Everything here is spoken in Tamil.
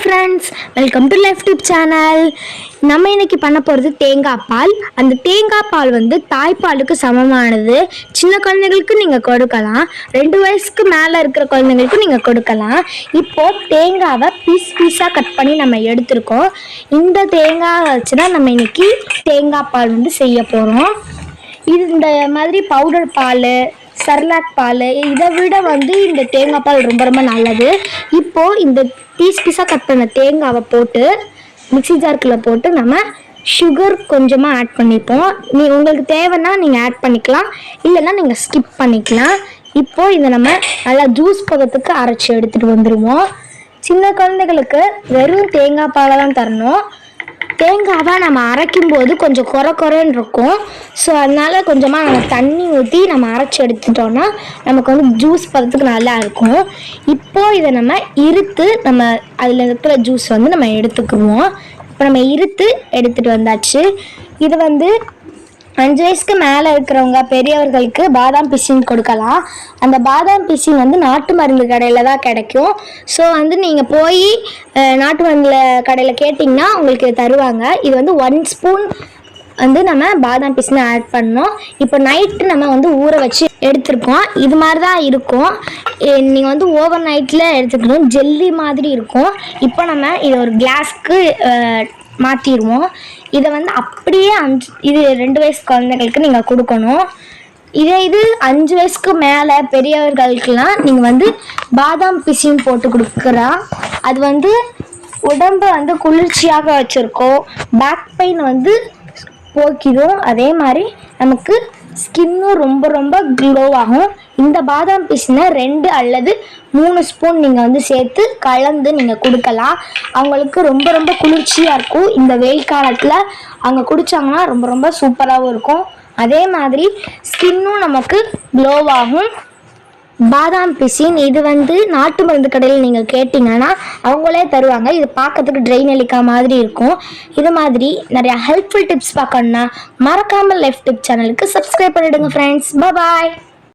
Friends, welcome to life tip channel. நம்ம இன்னைக்கு பண்ண போகிறது தேங்காய் பால். அந்த தேங்காய் பால் வந்து தாய்ப்பாலுக்கு சமமானது. சின்ன குழந்தைங்களுக்கு நீங்கள் கொடுக்கலாம், 2 வயசுக்கு மேலே இருக்கிற குழந்தைங்களுக்கு நீங்கள் கொடுக்கலாம். இப்போது தேங்காவை பீஸாக கட் பண்ணி நம்ம எடுத்துருக்கோம். இந்த தேங்காய் வச்சு தான் நம்ம இன்னைக்கு தேங்காய் பால் வந்து செய்ய போகிறோம். இது இந்த மாதிரி பவுடர் பால், சர்லாக் பால், இதை விட வந்து இந்த தேங்காய் பால் ரொம்ப ரொம்ப நல்லது. இப்போது இந்த பீஸாக கட் பண்ண தேங்காவை போட்டு மிக்ஸி ஜார்க்குள்ளே போட்டு நம்ம சுகர் கொஞ்சமாக ஆட் பண்ணிப்போம். உங்களுக்கு தேவைன்னா நீங்கள் ஆட் பண்ணிக்கலாம், இல்லைன்னா நீங்கள் ஸ்கிப் பண்ணிக்கலாம். இப்போது இதை நம்ம நல்லா ஜூஸ் பதத்துக்கு அரைச்சி எடுத்துகிட்டு வந்துடுவோம். சின்ன குழந்தைகளுக்கு வெறும் தேங்காய் பாலை தான் தரணும். தேங்காவை நம்ம அரைக்கும் போது கொஞ்சம் குறைன்னு இருக்கும். ஸோ அதனால் கொஞ்சமாக நம்ம தண்ணி ஊற்றி நம்ம அரைச்சி எடுத்துட்டோன்னா நமக்கு வந்து ஜூஸ் பதத்துக்கு நல்லா இருக்கும். இப்போது இதை நம்ம இருத்து நம்ம அதில் இருக்கிற ஜூஸ் வந்து நம்ம எடுத்துக்குவோம். இப்போ நம்ம இருத்து எடுத்துகிட்டு வந்தாச்சு. இது வந்து 5 வயசுக்கு மேலே இருக்கிறவங்க பெரியவர்களுக்கு பாதாம் பிசின் கொடுக்கலாம். அந்த பாதாம் பிசின் வந்து நாட்டு மருந்து கடையில் தான் கிடைக்கும். ஸோ வந்து நீங்கள் போய் நாட்டு மருந்து கடையில் கேட்டிங்கன்னா உங்களுக்கு தருவாங்க. இது வந்து 1 ஸ்பூன் வந்து நம்ம பாதாம் பிசினை ஆட் பண்ணோம். இப்போ நைட்டு நம்ம வந்து ஊற வச்சு எடுத்துருக்கோம். இது மாதிரி தான் இருக்கும். நீங்கள் வந்து ஓவர் நைட்டில் எடுத்துக்கணும். ஜெல்லி மாதிரி இருக்கும். இப்போ நம்ம இதை ஒரு கிளாஸ்க்கு மாற்றிடுவோம். இதை வந்து அப்படியே இது 2 வயசு குழந்தைகளுக்கு நீங்கள் கொடுக்கணும். இது 5 வயசுக்கு மேலே பெரியவர்களுக்கெல்லாம் நீங்கள் வந்து பாதாம் பிசின் போட்டு கொடுக்குறா. அது வந்து உடம்பை வந்து குளிர்ச்சியாக வச்சுருக்கோம். பேக் பெயின் வந்து போக்கிடும். அதே மாதிரி நமக்கு ஸ்கின்னும் ரொம்ப ரொம்ப க்ளோ ஆகும். இந்த பாதாம் பிசினை 2 அல்லது 3 ஸ்பூன் நீங்கள் வந்து சேர்த்து கலந்து நீங்கள் கொடுக்கலாம். அவங்களுக்கு ரொம்ப ரொம்ப குளிர்ச்சியாக இருக்கும். இந்த வெயில் காலத்தில் அவங்க குடித்தாங்கன்னா ரொம்ப ரொம்ப சூப்பராகவும் இருக்கும். அதே மாதிரி ஸ்கின்னும் நமக்கு க்ளோவாகும். பாதாம் பிசின் இது வந்து நாட்டு மருந்து கடையில் நீங்கள் கேட்டிங்கன்னா அவங்களே தருவாங்க. இது பார்க்கறதுக்கு ட்ரை நெல்லிக்காய் மாதிரி இருக்கும். இது மாதிரி நிறையா ஹெல்ப்ஃபுல் டிப்ஸ் பார்க்கணுன்னா மறக்காமல் லைஃப் டிப் சேனலுக்கு சப்ஸ்கிரைப் பண்ணிவிடுங்க ஃப்ரெண்ட்ஸ். பாய்.